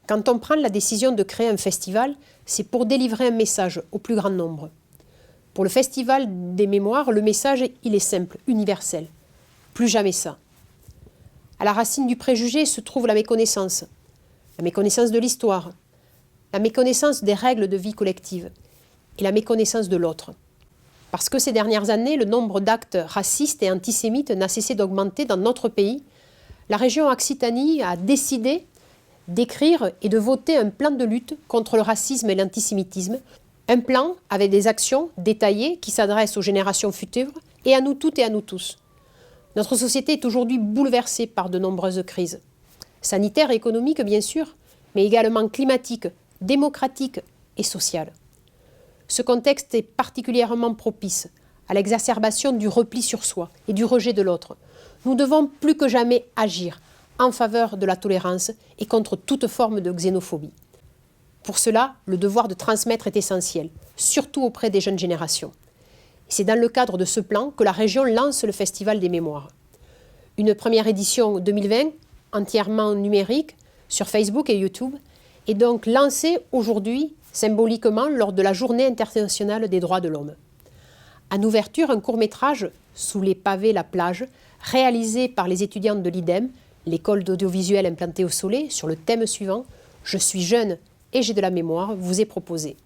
Quand on prend la décision de créer un festival, c'est pour délivrer un message au plus grand nombre. Pour le Festival des Mémoires, le message, il est simple, universel. Plus jamais ça. À la racine du préjugé se trouve la méconnaissance de l'histoire, la méconnaissance des règles de vie collective et la méconnaissance de l'autre. Parce que ces dernières années, le nombre d'actes racistes et antisémites n'a cessé d'augmenter dans notre pays, la région Occitanie a décidé d'écrire et de voter un plan de lutte contre le racisme et l'antisémitisme, un plan avec des actions détaillées qui s'adressent aux générations futures et à nous toutes et à nous tous. Notre société est aujourd'hui bouleversée par de nombreuses crises, sanitaires et économiques bien sûr, mais également climatiques, démocratiques et sociales. Ce contexte est particulièrement propice à l'exacerbation du repli sur soi et du rejet de l'autre. Nous devons plus que jamais agir en faveur de la tolérance et contre toute forme de xénophobie. Pour cela, le devoir de transmettre est essentiel, surtout auprès des jeunes générations. C'est dans le cadre de ce plan que la région lance le Festival des Mémoires. Une première édition 2020, entièrement numérique, sur Facebook et YouTube, est donc lancée aujourd'hui, symboliquement, lors de la Journée internationale des droits de l'homme. En ouverture, un court-métrage, Sous les pavés, la plage, réalisé par les étudiantes de l'IDEM, l'école d'audiovisuel implantée au Soleil, sur le thème suivant « Je suis jeune et j'ai de la mémoire » vous est proposé.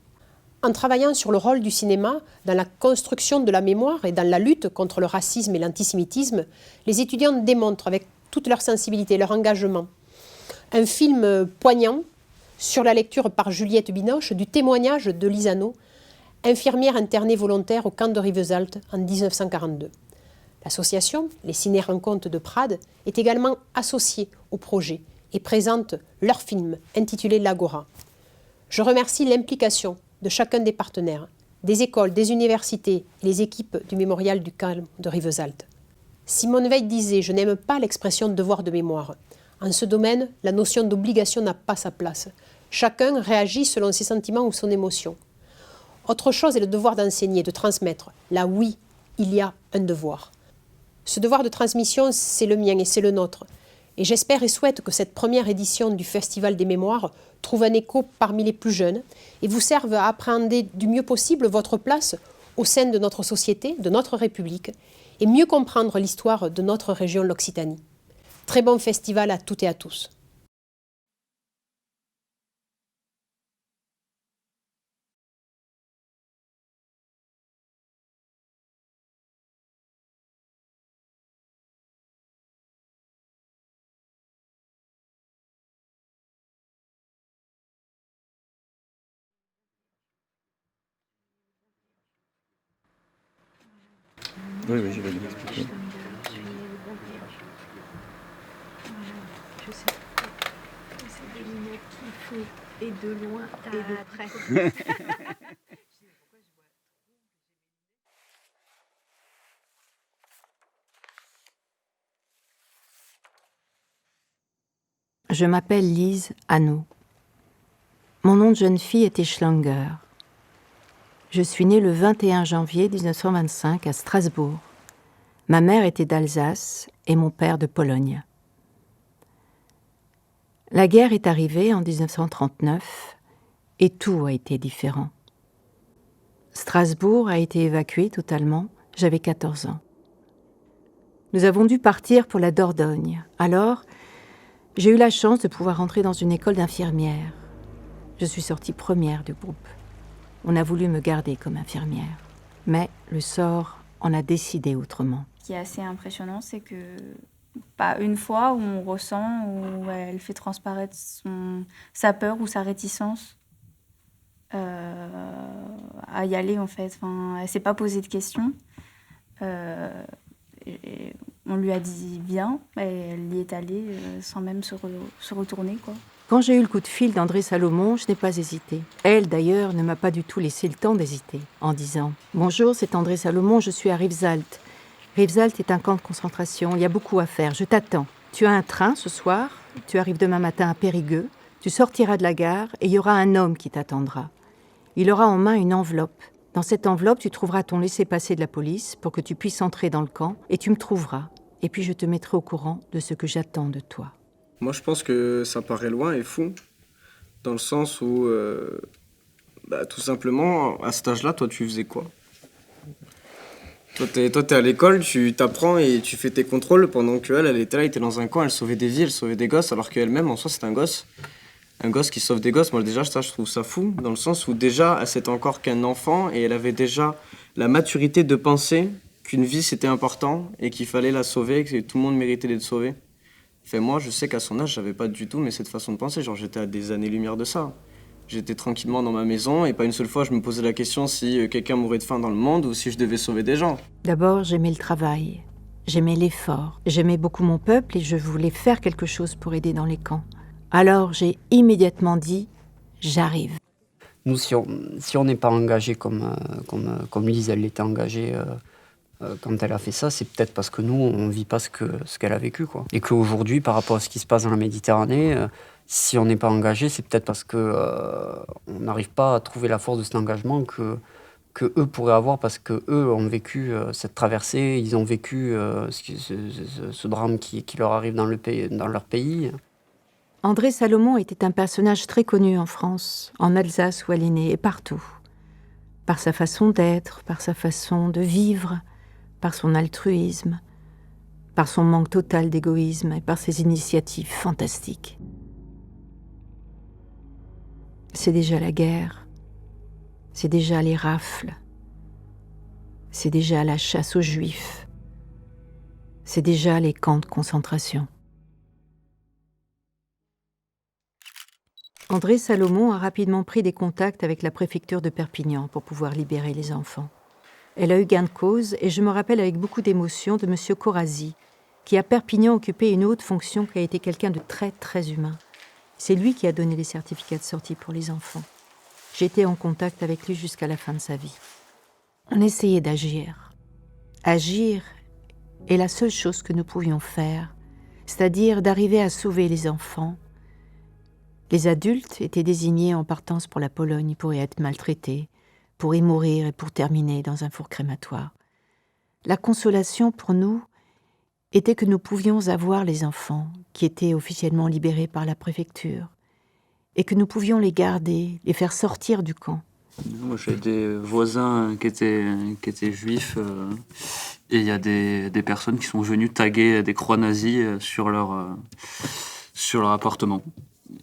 En travaillant sur le rôle du cinéma dans la construction de la mémoire et dans la lutte contre le racisme et l'antisémitisme, les étudiants démontrent avec toute leur sensibilité, leur engagement, un film poignant sur la lecture par Juliette Binoche du témoignage de Lisano, infirmière internée volontaire au camp de Rivesaltes en 1942. L'association, les Ciné-Rencontres de Prades, est également associée au projet et présente leur film intitulé L'Agora. Je remercie l'implication de chacun des partenaires, des écoles, des universités et les équipes du mémorial du camp de Rivesaltes. Simone Veil disait « Je n'aime pas l'expression devoir de mémoire. En ce domaine, la notion d'obligation n'a pas sa place. Chacun réagit selon ses sentiments ou son émotion. Autre chose est le devoir d'enseigner, de transmettre. Là, oui, il y a un devoir. Ce devoir de transmission, c'est le mien et c'est le nôtre. Et j'espère et souhaite que cette première édition du Festival des Mémoires trouve un écho parmi les plus jeunes et vous serve à appréhender du mieux possible votre place au sein de notre société, de notre République, et mieux comprendre l'histoire de notre région, l'Occitanie. Très bon festival à toutes et à tous. Oui, je vais lui expliquer. Je sais que c'est des lunettes qu'il faut, et de loin et de près. Je m'appelle Lise Hanau. Mon nom de jeune fille était Schlanger. Je suis née le 21 janvier 1925 à Strasbourg. Ma mère était d'Alsace et mon père de Pologne. La guerre est arrivée en 1939 et tout a été différent. Strasbourg a été évacuée totalement, j'avais 14 ans. Nous avons dû partir pour la Dordogne. Alors, j'ai eu la chance de pouvoir entrer dans une école d'infirmières. Je suis sortie première du groupe. On a voulu me garder comme infirmière. Mais le sort en a décidé autrement. Ce qui est assez impressionnant, c'est que pas une fois où on ressent, où elle fait transparaître sa peur ou sa réticence à y aller en fait. Enfin, elle s'est pas posé de questions. Et on lui a dit viens, et elle y est allée sans même se retourner, quoi. Quand j'ai eu le coup de fil d'André Salomon, je n'ai pas hésité. Elle, d'ailleurs, ne m'a pas du tout laissé le temps d'hésiter, en disant « Bonjour, c'est André Salomon, je suis à Rivesaltes. Rivesaltes est un camp de concentration, il y a beaucoup à faire, je t'attends. Tu as un train ce soir, tu arrives demain matin à Périgueux, tu sortiras de la gare et il y aura un homme qui t'attendra. Il aura en main une enveloppe. Dans cette enveloppe, tu trouveras ton laissez-passer de la police pour que tu puisses entrer dans le camp et tu me trouveras. Et puis je te mettrai au courant de ce que j'attends de toi. » Moi, je pense que ça paraît loin et fou, dans le sens où, tout simplement, à cet âge-là, toi, tu faisais quoi? Toi, t'es à l'école, tu t'apprends et tu fais tes contrôles, pendant qu'elle, elle était là, elle était dans un coin, elle sauvait des vies, elle sauvait des gosses, alors qu'elle-même, en soi, c'est un gosse. Un gosse qui sauve des gosses, moi, déjà, ça, je trouve ça fou, dans le sens où, déjà, c'était encore qu'un enfant, et elle avait déjà la maturité de penser qu'une vie, c'était important, et qu'il fallait la sauver, que tout le monde méritait d'être sauvé. Enfin, moi, je sais qu'à son âge, j'avais pas du tout mais cette façon de penser. Genre, j'étais à des années-lumière de ça. J'étais tranquillement dans ma maison et pas une seule fois, je me posais la question si quelqu'un mourait de faim dans le monde ou si je devais sauver des gens. D'abord, j'aimais le travail, j'aimais l'effort, j'aimais beaucoup mon peuple et je voulais faire quelque chose pour aider dans les camps. Alors, j'ai immédiatement dit « j'arrive ». Nous, si on n'est pas engagé comme Lise, elle l'était engagée quand elle a fait ça, c'est peut-être parce que nous, on ne vit pas ce qu'elle a vécu, quoi. Et qu'aujourd'hui, par rapport à ce qui se passe dans la Méditerranée, si on n'est pas engagé, c'est peut-être parce qu'on n'arrive pas à trouver la force de cet engagement que eux pourraient avoir, parce qu'eux ont vécu cette traversée, ils ont vécu ce drame qui leur arrive dans leur pays. André Salomon était un personnage très connu en France, en Alsace où elle est née, et partout. Par sa façon d'être, par sa façon de vivre, par son altruisme, par son manque total d'égoïsme et par ses initiatives fantastiques. C'est déjà la guerre, c'est déjà les rafles, c'est déjà la chasse aux Juifs, c'est déjà les camps de concentration. André Salomon a rapidement pris des contacts avec la préfecture de Perpignan pour pouvoir libérer les enfants. Elle a eu gain de cause et je me rappelle avec beaucoup d'émotion de M. Corazzi, qui à Perpignan occupait une haute fonction, qui a été quelqu'un de très très humain. C'est lui qui a donné les certificats de sortie pour les enfants. J'étais en contact avec lui jusqu'à la fin de sa vie. On essayait d'agir. Agir est la seule chose que nous pouvions faire, c'est-à-dire d'arriver à sauver les enfants. Les adultes étaient désignés en partance pour la Pologne pour y être maltraités, pour y mourir et pour terminer dans un four crématoire. La consolation pour nous était que nous pouvions avoir les enfants qui étaient officiellement libérés par la préfecture et que nous pouvions les garder, les faire sortir du camp. Moi, j'ai des voisins qui étaient juifs et il y a des personnes qui sont venues taguer des croix nazies sur leur appartement.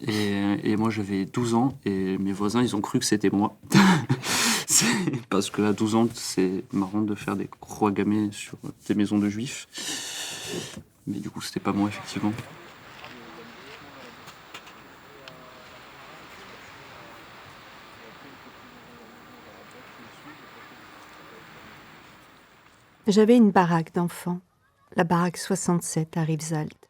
Et moi, j'avais 12 ans et mes voisins, ils ont cru que c'était moi. Parce qu'à 12 ans, c'est marrant de faire des croix gammées sur des maisons de juifs. Mais du coup, c'était pas moi, effectivement. J'avais une baraque d'enfants, la baraque 67 à Rivesaltes.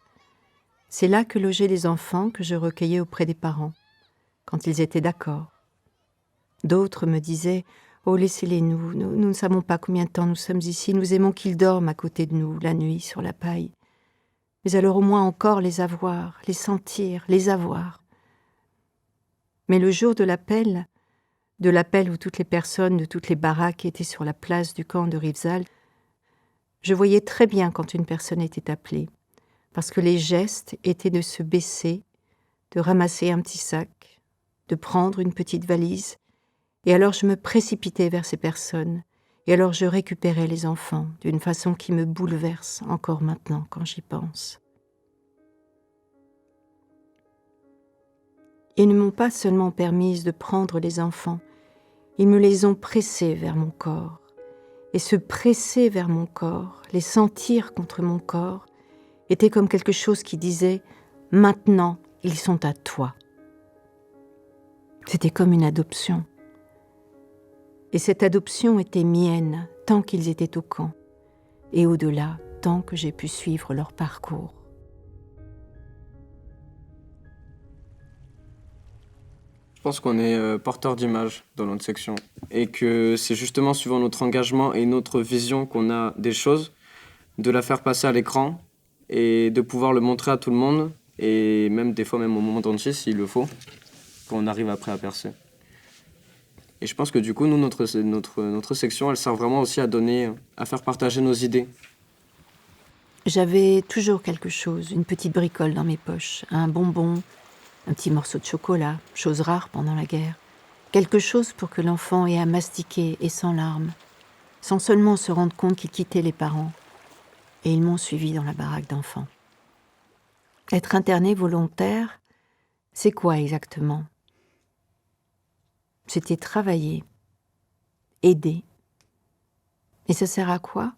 C'est là que logeaient les enfants que je recueillais auprès des parents, quand ils étaient d'accord. D'autres me disaient « Oh, laissez-les nous ne savons pas combien de temps nous sommes ici, nous aimons qu'ils dorment à côté de nous, la nuit, sur la paille. Mais alors au moins encore les avoir, les sentir, les avoir. » Mais le jour de l'appel où toutes les personnes de toutes les baraques étaient sur la place du camp de Rivesaltes, je voyais très bien quand une personne était appelée, parce que les gestes étaient de se baisser, de ramasser un petit sac, de prendre une petite valise, et alors je me précipitais vers ces personnes, et alors je récupérais les enfants d'une façon qui me bouleverse encore maintenant quand j'y pense. Ils ne m'ont pas seulement permise de prendre les enfants, ils me les ont pressés vers mon corps. Et se presser vers mon corps, les sentir contre mon corps, était comme quelque chose qui disait « Maintenant, ils sont à toi ». C'était comme une adoption. Et cette adoption était mienne tant qu'ils étaient au camp, et au-delà, tant que j'ai pu suivre leur parcours. Je pense qu'on est porteur d'images dans notre section et que c'est justement suivant notre engagement et notre vision qu'on a des choses, de la faire passer à l'écran et de pouvoir le montrer à tout le monde et même des fois même au monde entier s'il le faut, qu'on arrive après à percer. Et je pense que du coup, nous, notre section, elle sert vraiment aussi à donner, à faire partager nos idées. J'avais toujours quelque chose, une petite bricole dans mes poches, un bonbon, un petit morceau de chocolat, chose rare pendant la guerre. Quelque chose pour que l'enfant ait à mastiquer et sans larmes, sans seulement se rendre compte qu'il quittait les parents. Et ils m'ont suivi dans la baraque d'enfants. Être interné volontaire, c'est quoi exactement ? C'était travailler, aider. Et ça sert à quoi ?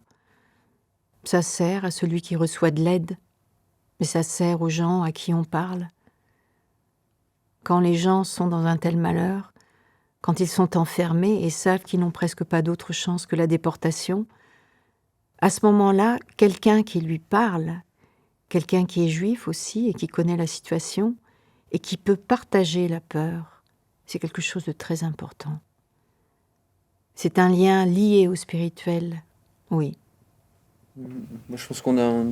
Ça sert à celui qui reçoit de l'aide, mais ça sert aux gens à qui on parle. Quand les gens sont dans un tel malheur, quand ils sont enfermés et savent qu'ils n'ont presque pas d'autre chance que la déportation, à ce moment-là, quelqu'un qui lui parle, quelqu'un qui est juif aussi et qui connaît la situation et qui peut partager la peur, c'est quelque chose de très important. C'est un lien lié au spirituel, oui. Moi, je pense qu'on a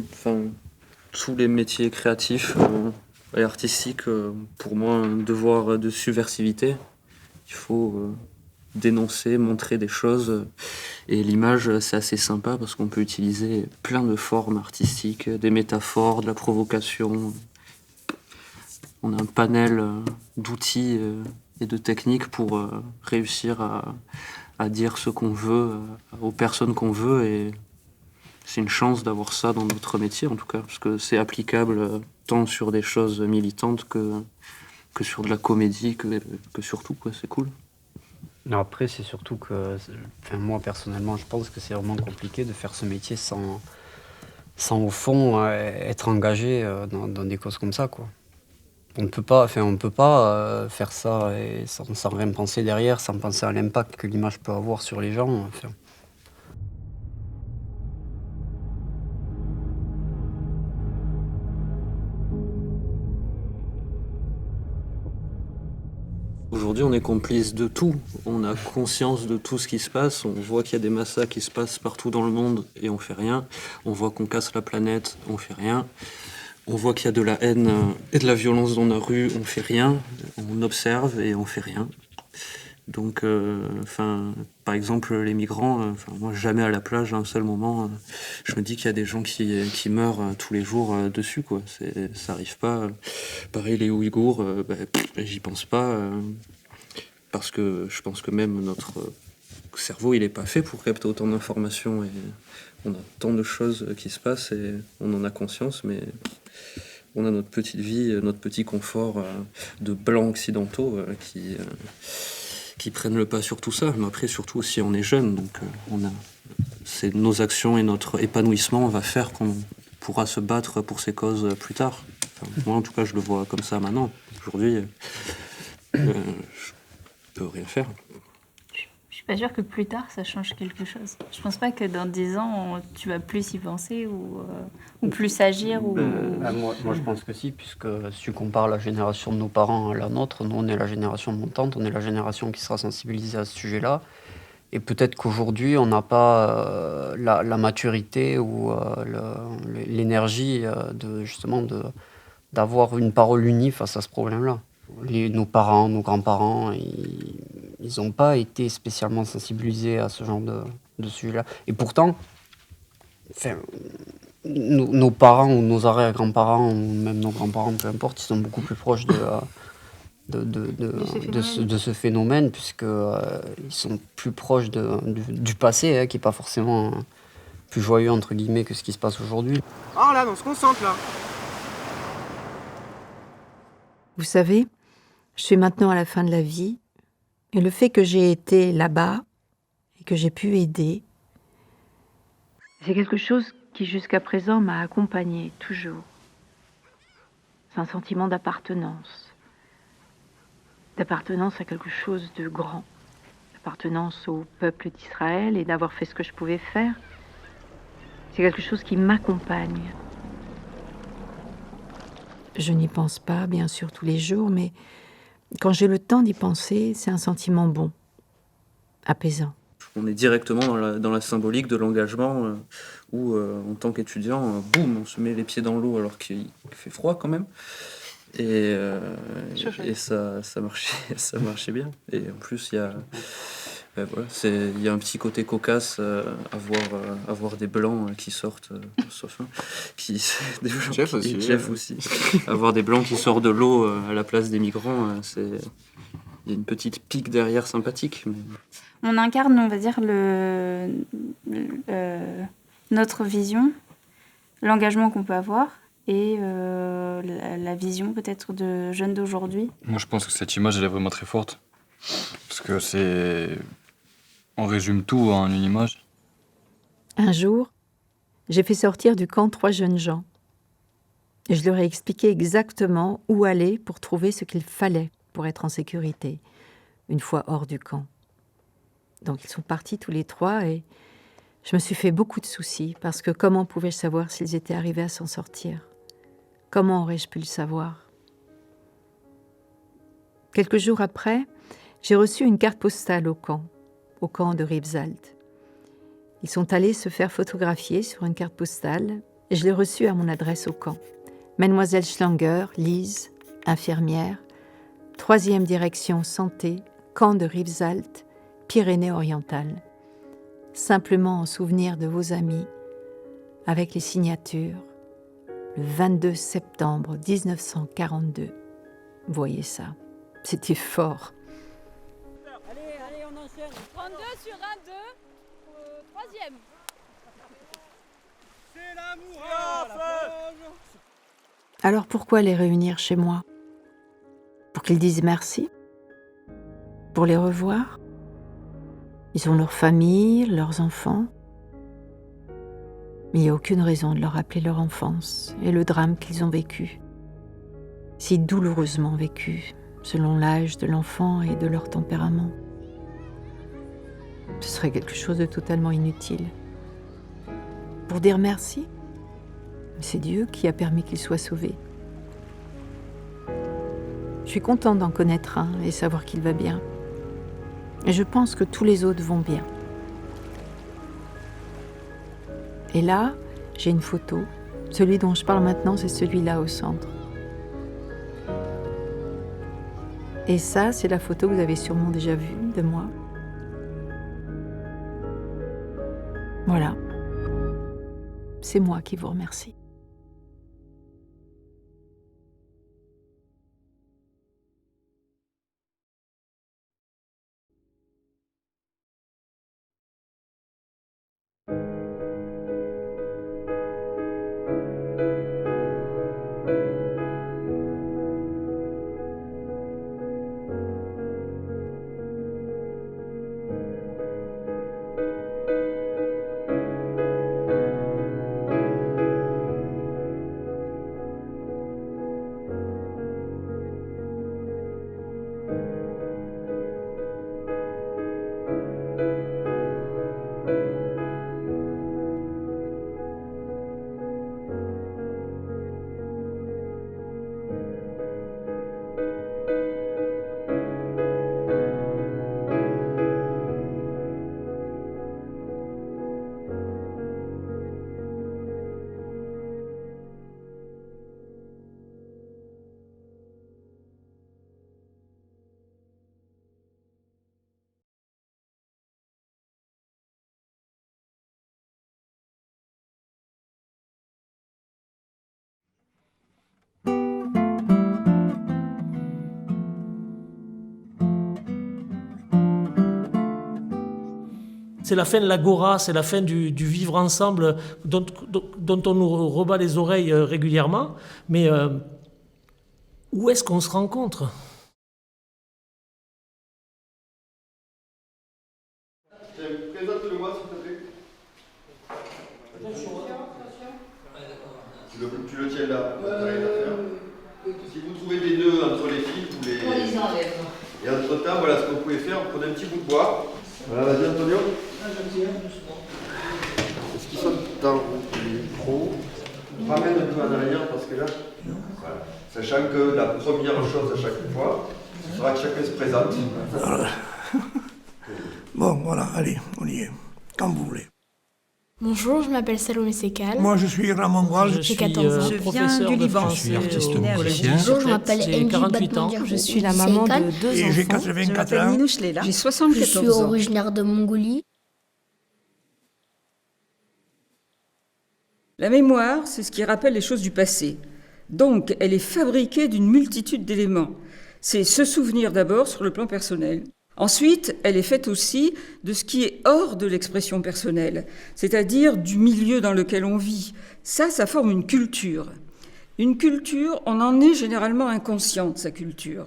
tous les métiers créatifs et artistiques, pour moi, un devoir de subversivité. Il faut dénoncer, montrer des choses. Et l'image, c'est assez sympa parce qu'on peut utiliser plein de formes artistiques, des métaphores, de la provocation. On a un panel d'outils et de techniques pour réussir à dire ce qu'on veut aux personnes qu'on veut. Et c'est une chance d'avoir ça dans notre métier, en tout cas, parce que c'est applicable tant sur des choses militantes que sur de la comédie, que sur tout, quoi. C'est cool. Non, après, c'est surtout que, moi personnellement, je pense que c'est vraiment compliqué de faire ce métier sans au fond être engagé dans des causes comme ça, quoi. On ne peut pas faire ça et sans rien penser derrière, sans penser à l'impact que l'image peut avoir sur les gens. Enfin. Aujourd'hui, on est complice de tout. On a conscience de tout ce qui se passe. On voit qu'il y a des massacres qui se passent partout dans le monde et on fait rien. On voit qu'on casse la planète, on fait rien. On voit qu'il y a de la haine et de la violence dans la rue, on fait rien. On observe et on fait rien. Donc, par exemple, les migrants, moi jamais à la plage, à un seul moment, je me dis qu'il y a des gens qui meurent tous les jours dessus, quoi. Ça arrive pas. Pareil, les Ouïghours, j'y pense pas, parce que je pense que même notre cerveau, il est pas fait pour capter autant d'informations, et on a tant de choses qui se passent et on en a conscience, mais on a notre petite vie, notre petit confort de blancs occidentaux qui prennent le pas sur tout ça. Mais après, surtout aussi, on est jeune, donc c'est nos actions et notre épanouissement va faire qu'on pourra se battre pour ces causes plus tard. Moi, en tout cas, je le vois comme ça maintenant. Aujourd'hui, je peux rien faire. Je suis pas sûre que plus tard, ça change quelque chose. Je pense pas que dans 10 ans, tu vas plus y penser ou plus agir. Moi, je pense que si, puisque si tu compares la génération de nos parents à la nôtre, nous, on est la génération montante, on est la génération qui sera sensibilisée à ce sujet-là. Et peut-être qu'aujourd'hui, on n'a pas la maturité ou l'énergie d'avoir une parole unie face à ce problème-là. Nos parents, nos grands-parents, ils n'ont pas été spécialement sensibilisés à ce genre de sujet-là. Et pourtant, nos parents ou nos arrière-grands-parents, ou même nos grands-parents, peu importe, ils sont beaucoup plus proches de ce phénomène, puisqu'ils sont plus proches du passé, qui n'est pas forcément plus joyeux, entre guillemets, que ce qui se passe aujourd'hui. Oh là, on se concentre là. Vous savez, je suis maintenant à la fin de la vie, et le fait que j'ai été là-bas et que j'ai pu aider, c'est quelque chose qui jusqu'à présent m'a accompagnée toujours. C'est un sentiment d'appartenance à quelque chose de grand, d'appartenance au peuple d'Israël et d'avoir fait ce que je pouvais faire. C'est quelque chose qui m'accompagne. Je n'y pense pas, bien sûr, tous les jours, mais quand j'ai le temps d'y penser, c'est un sentiment bon, apaisant. On est directement dans la symbolique de l'engagement où, en tant qu'étudiant, boum, on se met les pieds dans l'eau alors qu'il fait froid quand même. Et ça marchait bien. Et en plus, il y a un petit côté cocasse à voir des blancs qui sortent, sauf un, Jeff aussi. Jeff aussi. Avoir des blancs qui sortent de l'eau à la place des migrants, il y a une petite pique derrière sympathique. Mais... On incarne, on va dire, notre vision, l'engagement qu'on peut avoir et la vision peut-être de jeunes d'aujourd'hui. Moi, je pense que cette image, elle est vraiment très forte. Parce que on résume tout en une image. Un jour, j'ai fait sortir du camp 3 jeunes gens. Et je leur ai expliqué exactement où aller pour trouver ce qu'il fallait pour être en sécurité, une fois hors du camp. Donc ils sont partis tous les 3 et je me suis fait beaucoup de soucis parce que comment pouvais-je savoir s'ils étaient arrivés à s'en sortir? Comment aurais-je pu le savoir? Quelques jours après, j'ai reçu une carte postale au camp de Rivesaltes. Ils sont allés se faire photographier sur une carte postale et je l'ai reçue à mon adresse au camp. Mademoiselle Schlanger, Lise, infirmière, 3e direction santé, camp de Rivesaltes, Pyrénées-Orientales. Simplement en souvenir de vos amis, avec les signatures, le 22 septembre 1942. Vous voyez ça, c'était fort. Allez, on enchaîne. 32 sur 1, 2, 3e. C'est l'amour. Alors pourquoi les réunir chez moi? Pour qu'ils disent merci? Pour les revoir? Ils ont leur famille, leurs enfants. Mais il n'y a aucune raison de leur rappeler leur enfance et le drame qu'ils ont vécu. Si douloureusement vécu, selon l'âge de l'enfant et de leur tempérament. Ce serait quelque chose de totalement inutile. Pour dire merci, c'est Dieu qui a permis qu'ils soient sauvés. Je suis contente d'en connaître un et savoir qu'il va bien. Et je pense que tous les autres vont bien. Et là, j'ai une photo. Celui dont je parle maintenant, c'est celui-là au centre. Et ça, c'est la photo que vous avez sûrement déjà vue de moi. Voilà. C'est moi qui vous remercie. C'est la fin de l'agora, c'est la fin du vivre ensemble dont on nous rebat les oreilles régulièrement. Mais où est-ce qu'on se rencontre ? Présente-le-moi, s'il te plaît. Tu le tiens là, t'as rien à faire. Si vous trouvez des nœuds entre les fils, vous les enlève. Et entre-temps, voilà ce que vous pouvez faire, vous prenez un petit bout de bois. Voilà, vas-y Antonio. Est-ce qu'ils sont dans les micros? Ramène un peu en arrière parce que là, voilà. Sachant que la première chose à chaque fois, ce sera que chacun se présente. Voilà. Bon, voilà, allez, on y est. Quand vous voulez. Bonjour, je m'appelle Salomé Sekal. Moi, je suis Ramon Goual. J'ai 14 ans. Je viens du Liban. Je suis artiste musicien. Bonjour, je m'appelle Engie 48 ans. Batmandir. Je suis la maman de 2 Et enfants. j'ai 84 ans. J'ai Je 74 suis ans. originaire de Mongolie. La mémoire, c'est ce qui rappelle les choses du passé. Donc, elle est fabriquée d'une multitude d'éléments. C'est se souvenir d'abord sur le plan personnel. Ensuite, elle est faite aussi de ce qui est hors de l'expression personnelle, c'est-à-dire du milieu dans lequel on vit. Ça forme une culture. Une culture, on en est généralement inconscient de sa culture.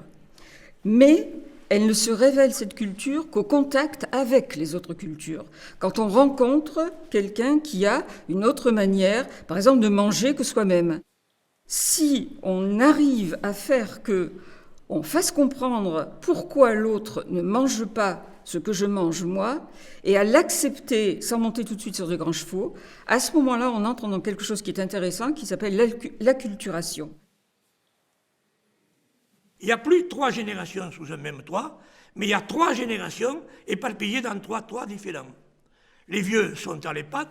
Mais elle ne se révèle, cette culture, qu'au contact avec les autres cultures. Quand on rencontre quelqu'un qui a une autre manière, par exemple, de manger que soi-même. Si on arrive à faire que on fasse comprendre pourquoi l'autre ne mange pas ce que je mange moi, et à l'accepter sans monter tout de suite sur de grands chevaux, à ce moment-là, on entre dans quelque chose qui est intéressant, qui s'appelle l'acculturation. Il n'y a plus 3 générations sous un même toit, mais il y a 3 générations éparpillées dans 3 toits différents. Les vieux sont à l'EHPAD,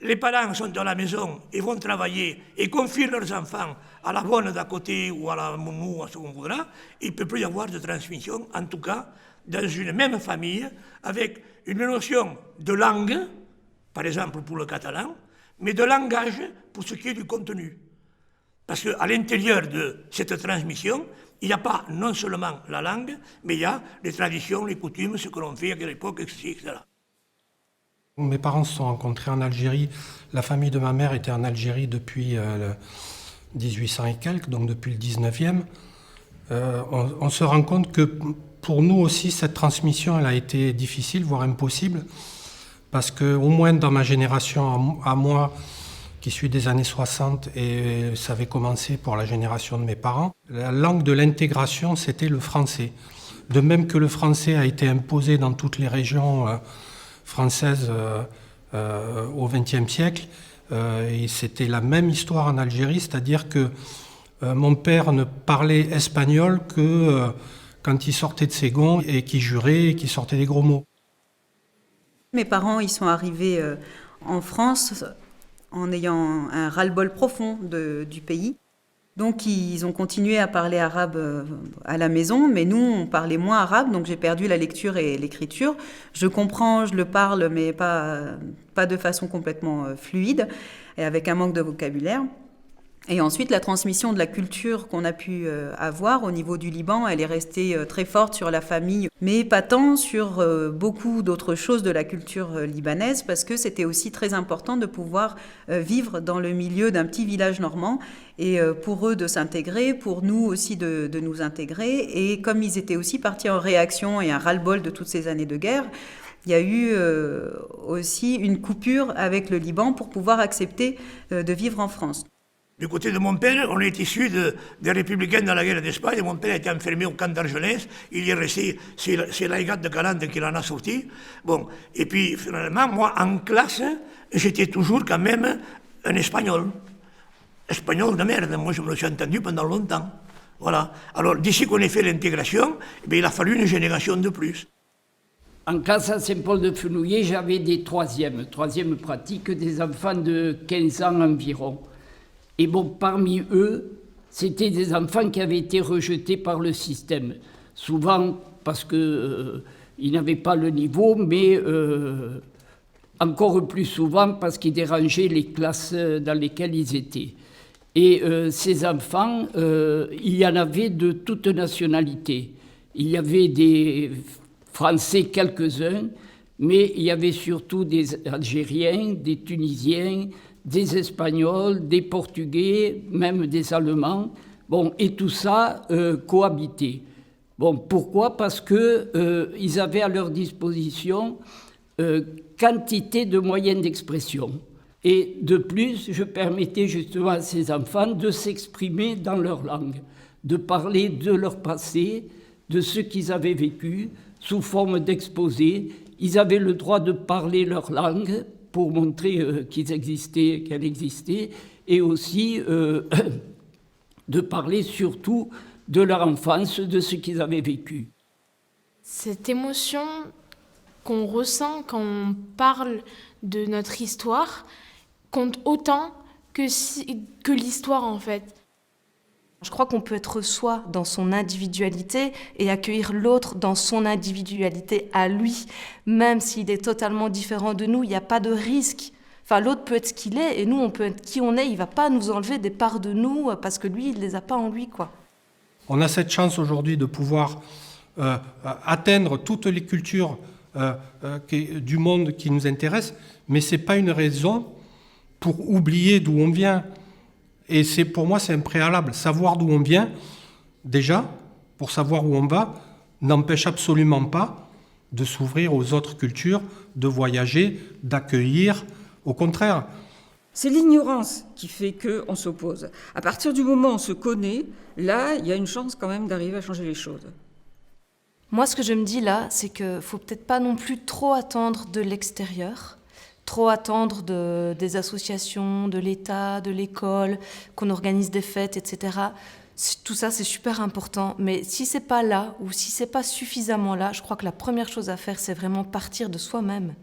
les parents sont dans la maison et vont travailler et confient leurs enfants à la bonne d'à côté ou à la mounou, à ce qu'on voudra. Il ne peut plus y avoir de transmission, en tout cas, dans une même famille, avec une notion de langue, par exemple pour le catalan, mais de langage pour ce qui est du contenu. Parce qu'à l'intérieur de cette transmission, il n'y a pas non seulement la langue, mais il y a les traditions, les coutumes, ce que l'on fait à quelle époque, etc. Mes parents se sont rencontrés en Algérie. La famille de ma mère était en Algérie depuis 1800 et quelques, donc depuis le 19e. On se rend compte que pour nous aussi, cette transmission, elle a été difficile, voire impossible, parce qu'au moins dans ma génération, à moi, qui suis des années 60, et ça avait commencé pour la génération de mes parents, la langue de l'intégration, c'était le français. De même que le français a été imposé dans toutes les régions françaises au XXe siècle, et c'était la même histoire en Algérie, c'est-à-dire que mon père ne parlait espagnol que quand il sortait de ses gonds et qu'il jurait et qu'il sortait des gros mots. Mes parents, ils sont arrivés en France en ayant un ras-le-bol profond du pays. Donc ils ont continué à parler arabe à la maison, mais nous, on parlait moins arabe, donc j'ai perdu la lecture et l'écriture. Je comprends, je le parle, mais pas de façon complètement fluide, et avec un manque de vocabulaire. Et ensuite, la transmission de la culture qu'on a pu avoir au niveau du Liban, elle est restée très forte sur la famille, mais pas tant sur beaucoup d'autres choses de la culture libanaise, parce que c'était aussi très important de pouvoir vivre dans le milieu d'un petit village normand, et pour eux de s'intégrer, pour nous aussi de nous intégrer. Et comme ils étaient aussi partis en réaction et un ras-le-bol de toutes ces années de guerre, il y a eu aussi une coupure avec le Liban pour pouvoir accepter de vivre en France. Du côté de mon père, on est issu des républicains dans la guerre d'Espagne. Mon père a été enfermé au camp d'Argelès. Il y est resté, c'est la Égade de Galande qui l'en a sorti. Bon, et puis finalement, moi, en classe, j'étais toujours quand même un espagnol. Espagnol de merde, moi je me le suis entendu pendant longtemps. Voilà. Alors d'ici qu'on ait fait l'intégration, eh il a fallu une génération de plus. En classe à Saint-Paul-de-Fenouillet, j'avais des troisièmes pratiques, des enfants de 15 ans environ. Et bon, parmi eux, c'était des enfants qui avaient été rejetés par le système. Souvent parce qu'ils n'avaient pas le niveau, mais encore plus souvent parce qu'ils dérangeaient les classes dans lesquelles ils étaient. Et ces enfants, il y en avait de toutes nationalités. Il y avait des Français quelques-uns, mais il y avait surtout des Algériens, des Tunisiens, des Espagnols, des Portugais, même des Allemands. Bon, et tout ça cohabitait. Bon, pourquoi ? Parce qu'ils avaient à leur disposition quantité de moyens d'expression. Et de plus, je permettais justement à ces enfants de s'exprimer dans leur langue, de parler de leur passé, de ce qu'ils avaient vécu, sous forme d'exposés. Ils avaient le droit de parler leur langue pour montrer qu'ils existaient, qu'elle existait, et aussi de parler surtout de leur enfance, de ce qu'ils avaient vécu. Cette émotion qu'on ressent quand on parle de notre histoire compte autant que l'histoire en fait. Je crois qu'on peut être soi dans son individualité et accueillir l'autre dans son individualité à lui. Même s'il est totalement différent de nous, il n'y a pas de risque. Enfin, l'autre peut être ce qu'il est et nous, on peut être qui on est. Il ne va pas nous enlever des parts de nous parce que lui, il ne les a pas en lui, quoi. On a cette chance aujourd'hui de pouvoir atteindre toutes les cultures du monde qui nous intéressent, mais ce n'est pas une raison pour oublier d'où on vient. Et pour moi, c'est un préalable. Savoir d'où on vient, déjà, pour savoir où on va, n'empêche absolument pas de s'ouvrir aux autres cultures, de voyager, d'accueillir. Au contraire. C'est l'ignorance qui fait qu'on s'oppose. À partir du moment où on se connaît, là, il y a une chance quand même d'arriver à changer les choses. Moi, ce que je me dis là, c'est qu'il ne faut peut-être pas non plus trop attendre de l'extérieur, trop attendre des associations, de l'État, de l'école, qu'on organise des fêtes, etc. Tout ça, c'est super important. Mais si c'est pas là, ou si c'est pas suffisamment là, je crois que la première chose à faire, c'est vraiment partir de soi-même.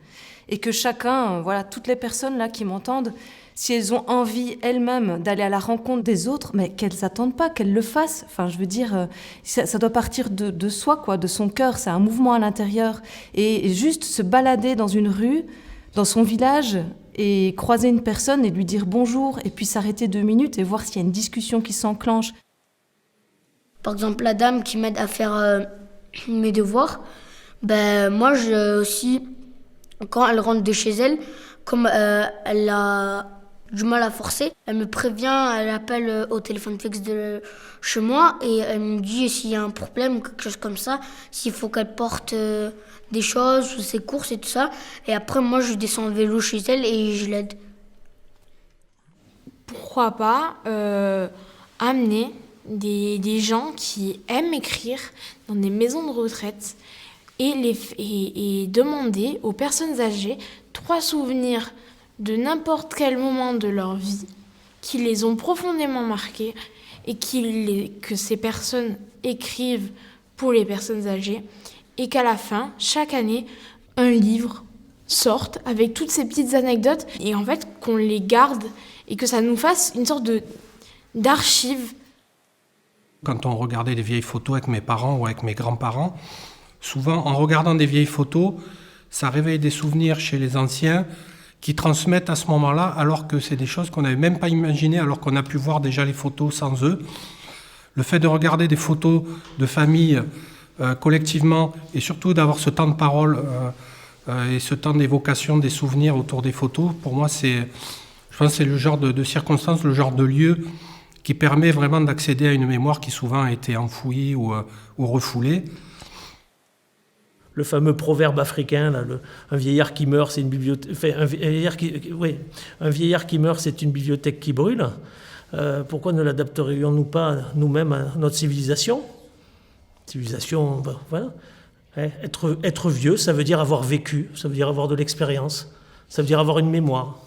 Et que chacun, voilà, toutes les personnes là qui m'entendent, si elles ont envie elles-mêmes d'aller à la rencontre des autres, mais qu'elles s'attendent pas, qu'elles le fassent. Enfin, je veux dire, ça doit partir de soi, quoi, de son cœur. C'est un mouvement à l'intérieur. Et juste se balader dans une rue, dans son village, et croiser une personne et lui dire bonjour, et puis s'arrêter 2 minutes et voir s'il y a une discussion qui s'enclenche. Par exemple, la dame qui m'aide à faire mes devoirs, moi, aussi, quand elle rentre de chez elle, comme elle a du mal à forcer, elle me prévient, elle appelle au téléphone fixe de chez moi et elle me dit s'il y a un problème ou quelque chose comme ça, s'il faut qu'elle porte des choses ou ses courses et tout ça. Et après, moi, je descends en vélo chez elle et je l'aide. Pourquoi pas amener des gens qui aiment écrire dans des maisons de retraite et demander aux personnes âgées 3 souvenirs de n'importe quel moment de leur vie qui les ont profondément marqués et que ces personnes écrivent pour les personnes âgées et qu'à la fin, chaque année, un livre sorte avec toutes ces petites anecdotes et en fait qu'on les garde et que ça nous fasse une sorte d'archive. Quand on regardait des vieilles photos avec mes parents ou avec mes grands-parents, souvent en regardant des vieilles photos, ça réveille des souvenirs chez les anciens qui transmettent à ce moment-là, alors que c'est des choses qu'on n'avait même pas imaginées, alors qu'on a pu voir déjà les photos sans eux. Le fait de regarder des photos de famille collectivement, et surtout d'avoir ce temps de parole et ce temps d'évocation des souvenirs autour des photos, pour moi, je pense que c'est le genre de circonstance, le genre de lieu qui permet vraiment d'accéder à une mémoire qui souvent a été enfouie ou refoulée. Le fameux proverbe africain, là, un vieillard qui meurt, c'est une bibliothèque. Enfin, un vieillard qui meurt, c'est une bibliothèque qui brûle. Pourquoi ne l'adapterions-nous pas nous-mêmes à notre civilisation ? Civilisation, voilà. Être vieux, ça veut dire avoir vécu, ça veut dire avoir de l'expérience, ça veut dire avoir une mémoire.